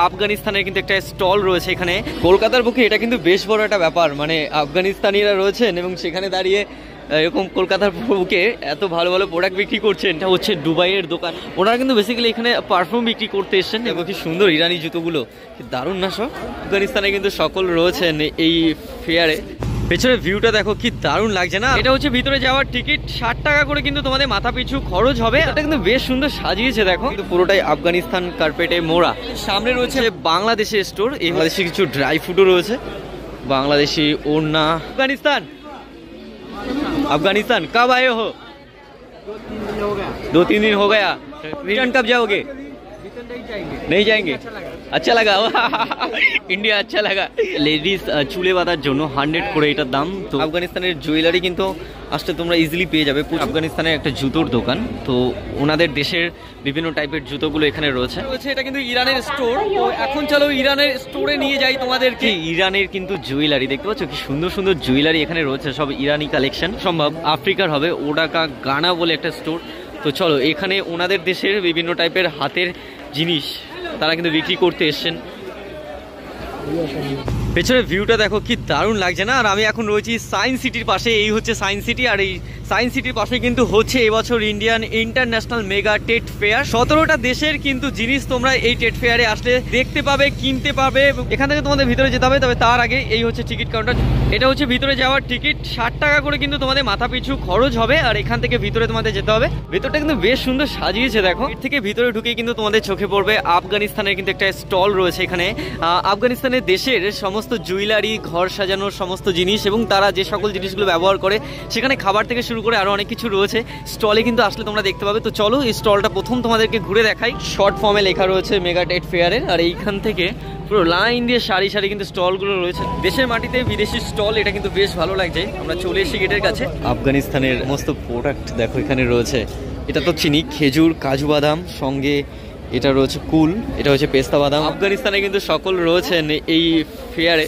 আফগানিস্তানের কিন্তু একটা স্টল রয়েছে এখানে কলকাতার বুকে। এটা কিন্তু বেশ বড় একটা ব্যাপার, মানে আফগানিস্তানিরা রয়েছেন এবং সেখানে দাঁড়িয়ে এরকম কলকাতার বুকে এত ভালো ভালো প্রোডাক্ট বিক্রি করছেন। এটা হচ্ছে দুবাইয়ের দোকান, ওনারা কিন্তু বেসিক্যালি এখানে পারফিউম বিক্রি করতে এসেছেন এবং কি সুন্দর ইরানি জুতোগুলো, কি দারুণ না সব। আফগানিস্তানে কিন্তু সকল রয়েছেন এই ফেয়ারে। পেছনের ভিউটা দেখো কি দারুণ লাগছে না। এটা হচ্ছে ভিতরে যাওয়ার টিকিট 60 টাকা করে কিন্তু তোমাদের মাথা পিছু খরচ হবে। এটা কিন্তু বেশ সুন্দর সাজিয়েছে দেখো, কিন্তু পুরোটাই আফগানিস্তান কার্পেটে মোড়া। সামনে রয়েছে বাংলাদেশের স্টোর, এই বাংলাদেশে কিছু ড্রাই ফ্রুটও রয়েছে, বাংলাদেশি ওড়না। अफगानिस्तान कब आए हो? 2-3 दिन हो गया। रिटर्न कब जाओगे? नहीं जाएंगे। अच्छा लगा इंडिया अच्छा लगा। लेडीज চুলে বাঁধার জন্য 100 করে এটার দাম। তো আফগানিস্তানের জুয়েলারি কিন্তু আসলে তোমরা ইজিলি পেয়ে যাবে। আফগানিস্তানের একটা জুতোর দোকান, তো ওনাদের দেশের বিভিন্ন টাইপের জুতোগুলো এখানে রয়েছে। এটা কিন্তু ইরানের স্টোর, তো এখন চলো ইরানের স্টোরে নিয়ে যাই তোমাদেরকে। ইরানের কিন্তু জুয়েলারি দেখতে পাচ্ছ, কি সুন্দর সুন্দর জুয়েলারি এখানে রয়েছে, সব ইরানি কালেকশন, সম্ভব আফ্রিকার হবে। ওডাকা গানা বলে একটা স্টোর। তো চলো এখানে ওনাদের দেশের বিভিন্ন টাইপের হাতের জিনিস তারা কিন্তু বিক্রি করতে এসছেন। পেছনের ভিউটা দেখো কি দারুণ লাগছে না। আর আমি এখন রয়েছি সায়েন্স সিটির পাশে, এই হচ্ছে সায়েন্স সিটি। আর এই সায়েন্স সিটির পাশে কিন্তু হচ্ছে এবছর Indian International Mega Trade Fair. 17টা দেশের কিন্তু জিনিস তোমরা এই ট্রেড ফেয়ারে আসলে দেখতে পাবে, কিনতে পাবে। এখান থেকে তোমাদের ভিতরে যেতে হবে, তবে তার আগে এই হচ্ছে টিকিট কাউন্টার। এটা হচ্ছে ভিতরে যাওয়ার টিকিট 60 টাকা করে কিন্তু তোমাদের মাথা পিছু খরচ হবে। আর এখান থেকে ভিতরে তোমাদের যেতে হবে। ভেতরটা কিন্তু বেশ সুন্দর সাজিয়েছে দেখো। এর থেকে ভিতরে ঢুকে কিন্তু তোমাদের চোখে পড়বে আফগানিস্তানের কিন্তু একটা স্টল রয়েছে এখানে। আফগানিস্তানের দেশের সমস্ত জুয়েলারি, ঘর সাজানোর সমস্ত জিনিস এবং তারা যে সকল জিনিসগুলো ব্যবহার করে, সেখানে খাবার থেকে শুরু করে আরো অনেক কিছু রয়েছে। স্টলে কিন্তু আসলে তোমরা দেখতে পাবে। তো চলো এই স্টলটা প্রথম তোমাদেরকে ঘুরে দেখাই। শর্ট ফর্মে লেখা রয়েছে মেগা ট্রেড ফেয়ারের। আর এইখান থেকে পুরো লাইন দিয়ে সারি সারি কিন্তু স্টলগুলো রয়েছে। দেশের মাটিতে বিদেশি স্টল, এটা কিন্তু বেশ ভালো লাগছে। আমরা চলে এসেছি গেটের কাছে। আফগানিস্তানের সমস্ত প্রোডাক্ট দেখো এখানে রয়েছে। এটা তো চিনি, খেজুর, কাজু বাদাম, সঙ্গে এটা রয়েছে কুল, এটা হচ্ছে পেস্তা বাদাম। আফগানিস্তানে কিন্তু সকল রয়েছেন এই ফেয়ারে।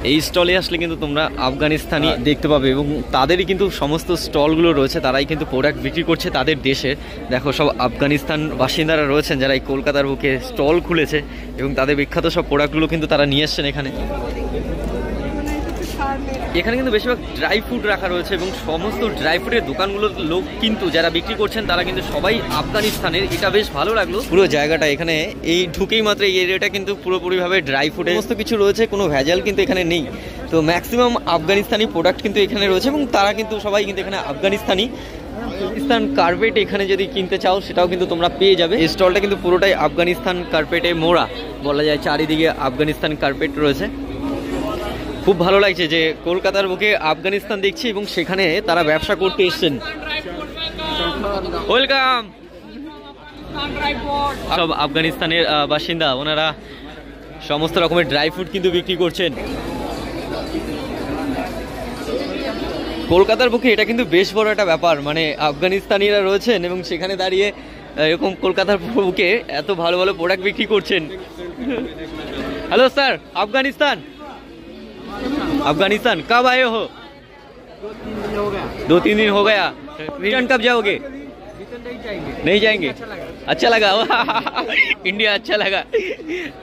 এই স্টলে আসলে কিন্তু তোমরা আফগানিস্তানি দেখতে পাবে এবং তাদেরই কিন্তু সমস্ত স্টলগুলো রয়েছে, তারাই কিন্তু প্রোডাক্ট বিক্রি করছে তাদের দেশের। দেখো সব আফগানিস্তান বাসিন্দারা রয়েছেন যারা এই কলকাতার বুকে স্টল খুলেছে এবং তাদের বিখ্যাত সব প্রোডাক্টগুলো কিন্তু তারা নিয়ে এসছেন এখানে। এখানে কিন্তু বেশিরভাগ ড্রাই ফ্রুট রাখা রয়েছে এবং সমস্ত ড্রাই ফ্রুটের দোকানগুলোর লোক কিন্তু যারা বিক্রি করছেন তারা কিন্তু সবাই আফগানিস্তানের। এটা বেশ ভালো লাগলো পুরো জায়গাটা। এখানে এই ঢুকেই মাত্র এই এরিয়াটা কিন্তু পুরোপুরিভাবে ড্রাই ফ্রুটের সমস্ত কিছু রয়েছে, কোনো ভেজাল কিন্তু এখানে নেই। তো ম্যাক্সিমাম আফগানিস্তানি প্রোডাক্ট কিন্তু এখানে রয়েছে এবং তারা কিন্তু সবাই কিন্তু এখানে আফগানিস্তানি। আফগানিস্তান কার্পেট এখানে যদি কিনতে চাও সেটাও কিন্তু তোমরা পেয়ে যাবে। এই স্টলটা কিন্তু পুরোটাই আফগানিস্তান কার্পেটে মোড়া বলা যায়, চারিদিকে আফগানিস্তান কার্পেট রয়েছে। খুব ভালো লাগছে যে কলকাতার বুকে আফগানিস্তান দেখছি এবং সেখানে তারা ব্যবসা করতে এসছেন। ওয়েলকাম। সব আফগানিস্তানের বাসিন্দা, ওনারা সমস্ত রকমের ড্রাই ফ্রুট কিন্তু বিক্রি করছেন। কলকাতার বুকে এটা কিন্তু বেশ বড় একটা ব্যাপার, মানে আফগানিস্তানিরা রয়েছেন এবং সেখানে দাঁড়িয়ে এরকম কলকাতার বুকে এত ভালো ভালো প্রোডাক্ট বিক্রি করছেন। হ্যালো স্যার, আফগানিস্তান अफगानिस्तान कब आए हो? 2-3 दिन हो गया। रिटर्न कब जाओगे? नहीं जाएंगे। अच्छा लगा इंडिया अच्छा लगा।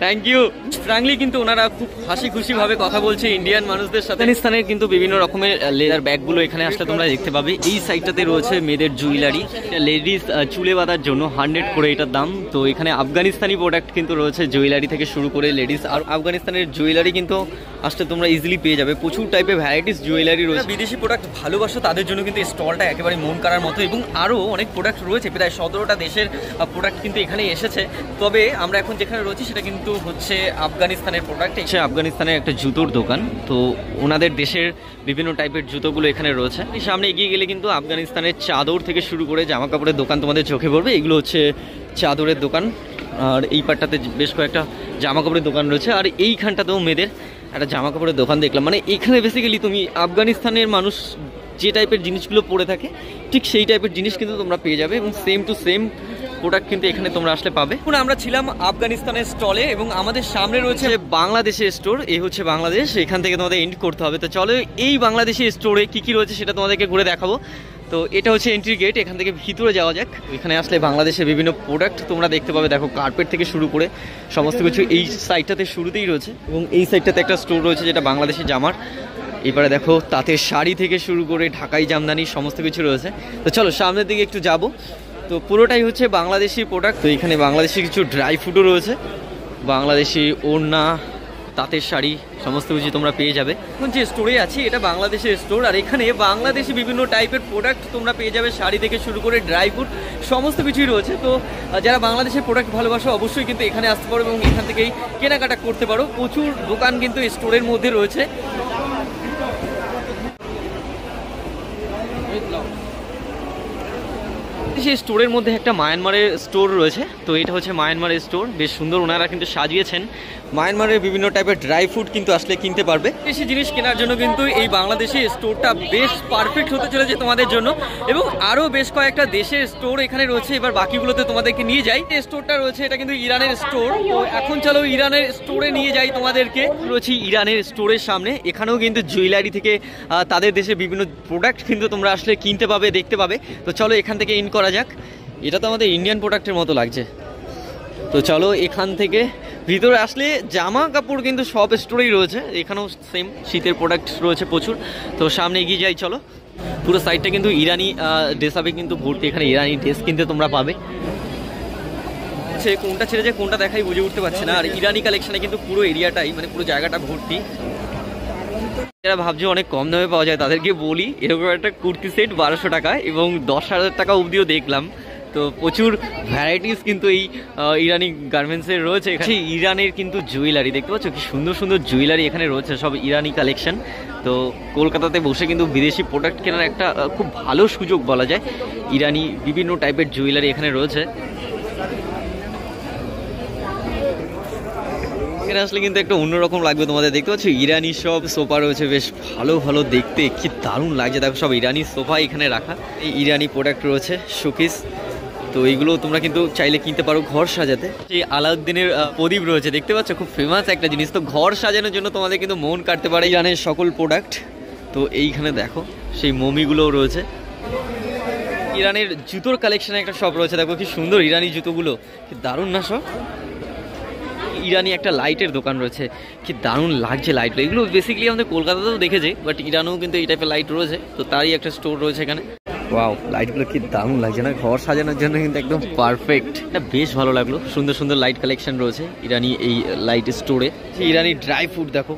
Thank you. স্ট্রংলি কিন্তু ওনারা খুব হাসি খুশি ভাবে কথা বলছে ইন্ডিয়ান মানুষদের সাথে। আফগানিস্তানের কিন্তু বিভিন্ন রকমের লেদার ব্যাগগুলো এখানে আসলে তোমরা দেখতে পাবে। এই সাইডটাতে রয়েছে মেয়েদের জুয়েলারি, লেডিস চুলে বাঁধার জন্য 100 করে এটার দাম। তো এখানে আফগানিস্তানি প্রোডাক্ট কিন্তু রয়েছে, জুয়েলারি থেকে শুরু করে লেডিস। আর আফগানিস্তানের জুয়েলারি কিন্তু আসলে তোমরা ইজিলি পেয়ে যাবে। প্রচুর টাইপের ভ্যারাইটিস জুয়েলারি রয়েছে। বিদেশি প্রোডাক্ট ভালোবাসো তাদের জন্য কিন্তু এই স্টলটা একেবারে মন কাড়ার মতো এবং আরও অনেক প্রোডাক্ট রয়েছে। প্রায় 17টা দেশের প্রোডাক্ট কিন্তু এখানে এসেছে। তবে আমরা এখন যেখানে রয়েছি সেটা কিন্তু হচ্ছে আফগানিস্তানের প্রোডাক্ট। হচ্ছে আফগানিস্তানের একটা জুতোর দোকান, তো ওনাদের দেশের বিভিন্ন টাইপের জুতোগুলো এখানে রয়েছে। সামনে এগিয়ে গেলে কিন্তু আফগানিস্তানের চাদর থেকে শুরু করে জামা কাপড়ের দোকান তোমাদের চোখে পড়বে। এগুলো হচ্ছে চাদরের দোকান। আর এই পাটটাতে বেশ কয়েকটা জামা কাপড়ের দোকান রয়েছে। আর এইখানটাতেও মেয়েদের একটা জামা কাপড়ের দোকান দেখলাম। মানে এখানে বেসিক্যালি তুমি আফগানিস্তানের মানুষ যে টাইপের জিনিসগুলো পরে থাকে ঠিক সেই টাইপের জিনিস কিন্তু তোমরা পেয়ে যাবে এবং সেম টু সেম প্রোডাক্ট কিন্তু এখানে তোমরা আসলে পাবে। এখন আমরা ছিলাম আফগানিস্তানের স্টলে এবং আমাদের সামনে রয়েছে বাংলাদেশের স্টোর। এই হচ্ছে বাংলাদেশ, এখান থেকে তোমাদের এন্ড করতে হবে। তো চলো এই বাংলাদেশি স্টোরে কি কি রয়েছে সেটা তোমাদেরকে ঘুরে দেখাবো। তো এটা হচ্ছে এন্ট্রি গেট, এখান থেকে ভিতরে যাওয়া যাক। এখানে আসলে বাংলাদেশের বিভিন্ন প্রোডাক্ট তোমরা দেখতে পাবে। দেখো কার্পেট থেকে শুরু করে সমস্ত কিছু এই সাইডটাতে শুরুতেই রয়েছে, এবং এই সাইডটাতে একটা স্টোর রয়েছে যেটা বাংলাদেশি জামার। এবারে দেখো তাঁতের শাড়ি থেকে শুরু করে ঢাকাই জামদানি সমস্ত কিছু রয়েছে। তো চলো সামনের দিকে একটু যাব। তো পুরোটাই হচ্ছে বাংলাদেশি প্রোডাক্ট। তো এখানে বাংলাদেশি কিছু ড্রাই ফ্রুটও রয়েছে, বাংলাদেশি ওড়না, তাঁতের শাড়ি সমস্ত কিছু তোমরা পেয়ে যাবে। এখন যে স্টোরে আছি এটা বাংলাদেশের স্টোর, আর এখানে বাংলাদেশি বিভিন্ন টাইপের প্রোডাক্ট তোমরা পেয়ে যাবে, শাড়ি থেকে শুরু করে ড্রাই ফ্রুট সমস্ত কিছুই রয়েছে। তো যারা বাংলাদেশের প্রোডাক্ট ভালোবাসো অবশ্যই কিন্তু এখানে আসতে পারো এবং এখান থেকেই কেনাকাটা করতে পারো। প্রচুর দোকান কিন্তু স্টোরের মধ্যে রয়েছে। সেই স্টোরের মধ্যে একটা মায়ানমারের স্টোর রয়েছে। তো এটা হচ্ছে মায়ানমারের স্টোর, বেশ সুন্দর ওনারা কিন্তু সাজিয়েছেন। মায়ানমারের বিভিন্ন টাইপের ড্রাই ফ্রুট কিন্তু আসলে কিনতে পারবে। বেশি জিনিস কেনার জন্য কিন্তু এই বাংলাদেশি স্টোরটা বেশ পারফেক্ট হতে চলেছে তোমাদের জন্য, এবং আরও বেশ কয়েকটা দেশের স্টোর এখানে রয়েছে। এবার বাকিগুলোতে তোমাদেরকে নিয়ে যাই। এই স্টোরটা রয়েছে এটা কিন্তু ইরানের স্টোর। তো এখন চলো ইরানের স্টোরে নিয়ে যাই তোমাদেরকে। রয়েছে ইরানের স্টোরের সামনে, এখানেও কিন্তু জুয়েলারি থেকে তাদের দেশে বিভিন্ন প্রোডাক্ট কিন্তু তোমরা আসলে কিনতে পাবে, দেখতে পাবে। তো চলো এখান থেকে ইন করা যাক। এটা তো আমাদের ইন্ডিয়ান প্রোডাক্টের মতো লাগছে। তো চলো এখান থেকে ভিতরে আসলে জামা কাপড় কিন্তু সব স্টোরেই রয়েছে, এখানেও সেম শীতের প্রোডাক্ট রয়েছে প্রচুর। তো সামনে এগিয়ে যাই চলো। পুরো সাইডটা কিন্তু ইরানি ড্রেসআপে কিন্তু ভর্তি, এখানে ইরানি ড্রেস কিনতে তোমরা পাবে। কোনটা ছেড়ে যে কোনটা দেখাই বুঝে উঠতে পারছে না। আর ইরানি কালেকশনে কিন্তু পুরো এরিয়াটাই মানে পুরো জায়গাটা ভর্তি। যারা ভাবছে অনেক কম দামে পাওয়া যায় তাদেরকে বলি, এরকম একটা কুর্তি সেট 1200 টাকায় এবং 10,000 টাকা অবধিও দেখলাম। তো প্রচুর ভ্যারাইটিস কিন্তু এই ইরানি গার্মেন্টসের রয়েছে। এখানে ইরানের কিন্তু জুয়েলারি দেখতে পাচ্ছ, কি সুন্দর সুন্দর জুয়েলারি এখানে রয়েছে, সব ইরানি কালেকশন। তো কলকাতাতে বসে কিন্তু বিদেশি প্রোডাক্ট কেনার একটা খুব ভালো সুযোগ বলা যায়। ইরানি বিভিন্ন টাইপের জুয়েলারি এখানে রয়েছে। এখানে আসলে কিন্তু একটা অন্যরকম লাগবে তোমাদের। দেখতে পাচ্ছ ইরানি সব সোফা রয়েছে, বেশ ভালো ভালো দেখতে, কি দারুণ লাগছে। দেখো সব ইরানি সোফা এখানে রাখা, এই ইরানি প্রোডাক্ট রয়েছে, শোকেস। তো এইগুলো তোমরা কিন্তু চাইলে কিনতে পারো ঘর সাজাতে। এই আলাউদ্দিনের প্রদীপ রয়েছে, দেখতে পাচ্ছ খুব ফেমাস একটা জিনিস। তো ঘর সাজানোর জন্য তোমাদের কিন্তু মন কাটতে পারে ইরানের সকল প্রোডাক্ট। তো এইখানে দেখো সেই মমিগুলোও রয়েছে। ইরানের জুতোর কালেকশনে একটা শপ রয়েছে, দেখো কি সুন্দর ইরানি জুতোগুলো, কি দারুণ না সব। ইরানি একটা লাইটের দোকান রয়েছে, কি দারুণ লাগছে লাইটগুলো। এগুলো বেসিক্যালি আমাদের কলকাতাতেও দেখেছি, বাট ইরানেও কিন্তু এই টাইপের লাইট রয়েছে। তো তারই একটা স্টোর রয়েছে এখানে। ওয়াও, লাইটগুলো কি দারুণ লাগছে না, ঘর সাজানোর জন্য কিন্তু একদম পারফেক্ট। এটা বেশ ভালো লাগলো, সুন্দর সুন্দর লাইট কালেকশন রয়েছে ইরানি এই লাইট স্টোরে। ইরানি ড্রাই ফ্রুট দেখো।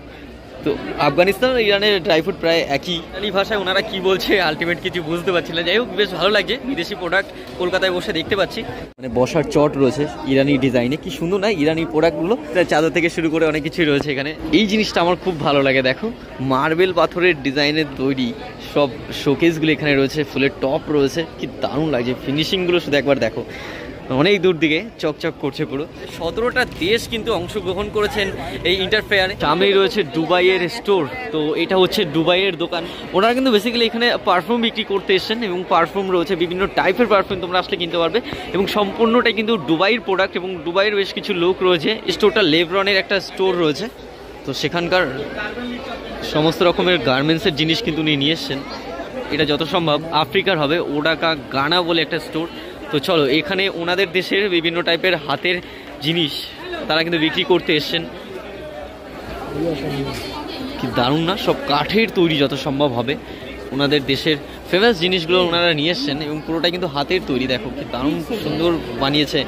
তো আফগানিস্তান আর ইরানের ড্রাই ফ্রুট প্রায় একই। ইরানি ভাষায় ওনারা কি বলছে আলটিমেট কিছু বুঝতে পারছি না। যাই হোক বেশ ভালো লাগছে, বিদেশি প্রোডাক্ট কলকাতায় বসে দেখতে পাচ্ছি। মানে বসার চট রয়েছে ইরানি ডিজাইনে, কি সুন্দর না ইরানি প্রোডাক্টগুলো। চাদর থেকে শুরু করে অনেক কিছুই রয়েছে এখানে। এই জিনিসটা আমার খুব ভালো লাগে, দেখো মার্বেল পাথরের ডিজাইনের তৈরি সব শোকেসগুলো এখানে রয়েছে, ফুলের টপ রয়েছে, কি দারুণ লাগছে। ফিনিশিংগুলো শুধু একবার দেখো, অনেক দূর দিকে চকচক করছে পুরো। 17টা দেশ কিন্তু অংশগ্রহণ করেছেন এই ইন্টারফেয়ারে। সামনেই রয়েছে দুবাইয়ের স্টোর। তো এটা হচ্ছে দুবাইয়ের দোকান। ওনারা কিন্তু বেসিক্যালি এখানে পারফিউম বিক্রি করতে এসেছেন, এবং পারফিউম রয়েছে বিভিন্ন টাইপের পারফিউম তোমরা আসলে কিনতে পারবে, এবং সম্পূর্ণটাই কিন্তু দুবাইয়ের প্রোডাক্ট। এবং দুবাইয়ের বেশ কিছু লোক রয়েছে। স্টোরটা লেভরনের একটা স্টোর রয়েছে, তো সেখানকার সমস্ত রকমের গার্মেন্টসের জিনিস কিন্তু উনি নিয়ে এসছেন। এটা যত সম্ভব আফ্রিকার হবে, ওডাকা গানা বলে একটা স্টোর। তো চলো এখানে ওনাদের দেশের বিভিন্ন টাইপের হাতের জিনিস তারা কিন্তু বিক্রি করতে এসছেন। কি দারুণ না, সব কাঠের তৈরি যত সম্ভব হবে। ওনাদের দেশের ফেমাস জিনিসগুলো ওনারা নিয়ে এসছেন, এবং পুরোটাই কিন্তু হাতের তৈরি। দেখো কি দারুণ সুন্দর বানিয়েছে।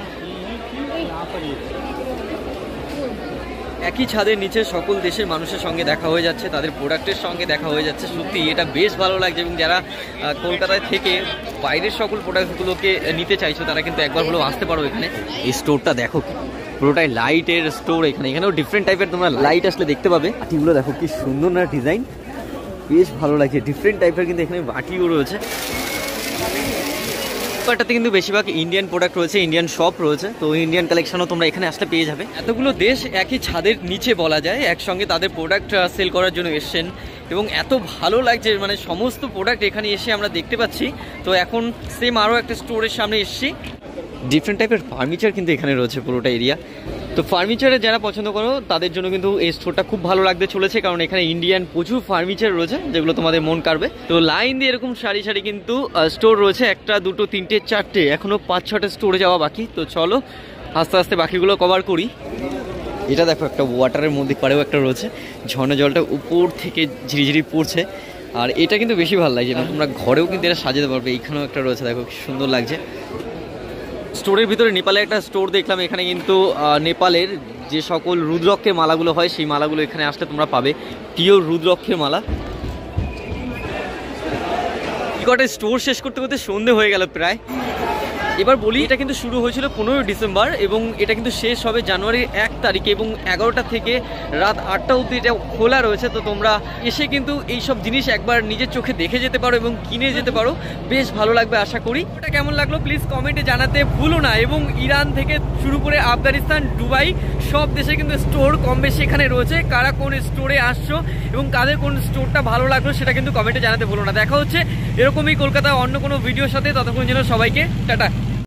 একই ছাদের নিচে সকল দেশের মানুষের সঙ্গে দেখা হয়ে যাচ্ছে, তাদের প্রোডাক্টের সঙ্গে দেখা হয়ে যাচ্ছে। সত্যি এটা বেশ ভালো লাগছে। এবং যারা কলকাতায় থেকে বাইরের সকল প্রোডাক্টগুলোকে নিতে চাইছো তারা কিন্তু একবার হলেও আসতে পারো এখানে। এই স্টোরটা দেখো, পুরোটাই লাইটের স্টোর। এখানেও ডিফারেন্ট টাইপের তোমরা লাইট আসলে দেখতে পাবে। বাটিগুলো দেখো কি সুন্দর না ডিজাইন, বেশ ভালো লাগছে। ডিফারেন্ট টাইপের কিন্তু এখানে বাটিও রয়েছে। ব্যাপারটাতে কিন্তু বেশিরভাগ ইন্ডিয়ান প্রোডাক্ট রয়েছে, ইন্ডিয়ান শপ রয়েছে। তো ইন্ডিয়ান কালেকশনও তোমরা এখানে আসলে পেয়ে যাবে। এতগুলো দেশ একই ছাদের নিচে বলা যায় একসঙ্গে তাদের প্রোডাক্ট সেল করার জন্য এসছেন, এবং এত ভালো লাগছে। মানে সমস্ত প্রোডাক্ট এখানে এসে আমরা দেখতে পাচ্ছি। তো এখন সেম আরও একটা স্টোরের সামনে এসছি। ডিফারেন্ট টাইপের ফার্নিচার কিন্তু এখানে রয়েছে পুরোটা এরিয়া। তো ফার্নিচারে যারা পছন্দ করো তাদের জন্য কিন্তু এই স্টোরটা খুব ভালো লাগতে চলেছে, কারণ এখানে ইন্ডিয়ান প্রচুর ফার্নিচার রয়েছে যেগুলো তোমাদের মন কাড়বে। তো লাইন দিয়ে এরকম সারি সারি কিন্তু স্টোর রয়েছে, 1, 2, 3, 4, এখনো 5-6টা স্টোরে যাওয়া বাকি। তো চলো আস্তে আস্তে বাকিগুলো কভার করি। এটা দেখো একটা ওয়াটারের মধ্যে পাড়েও একটা রয়েছে, ঝর্ণা জলটা উপর থেকে ঝিরিঝিরি পড়ছে, আর এটা কিন্তু বেশি ভালো লাগছে না, তোমরা ঘরেও কিন্তু এটা সাজাতে পারবে। এইখানেও একটা রয়েছে, দেখো কি সুন্দর লাগছে। স্টোরের ভিতরে নেপালে একটা স্টোর দেখলাম, এখানে কিন্তু নেপালের যে সকল রুদ্রক্ষের মালাগুলো হয় সেই মালাগুলো এখানে আসলে তোমরা পাবে, পিওর রুদ্রক্ষের মালা। কটা স্টোর শেষ করতে করতে সন্ধে হয়ে গেল প্রায়। এবার বলি, এটা কিন্তু শুরু হয়েছিল 15 ডিসেম্বর এবং এটা কিন্তু শেষ হবে জানুয়ারির 1 তারিখে এবং 11টা থেকে রাত 8টা অবধি এটা খোলা রয়েছে। তো তোমরা এসে কিন্তু এইসব জিনিস একবার নিজের চোখে দেখে যেতে পারো এবং কিনে যেতে পারো, বেশ ভালো লাগবে আশা করি। ওটা কেমন লাগলো প্লিজ কমেন্টে জানাতে ভুলো না। এবং ইরান থেকে শুরু করে আফগানিস্তান, দুবাই সব দেশে কিন্তু স্টোর কম বেশি এখানে রয়েছে। কারা কোন স্টোরে আসছো এবং কাদের কোন স্টোরটা ভালো লাগলো সেটা কিন্তু কমেন্টে জানাতে ভুলো না। দেখা হচ্ছে এরকমই কলকাতায় অন্য কোনো ভিডিওর সাথে, ততক্ষণ যেন সবাইকে টাটা।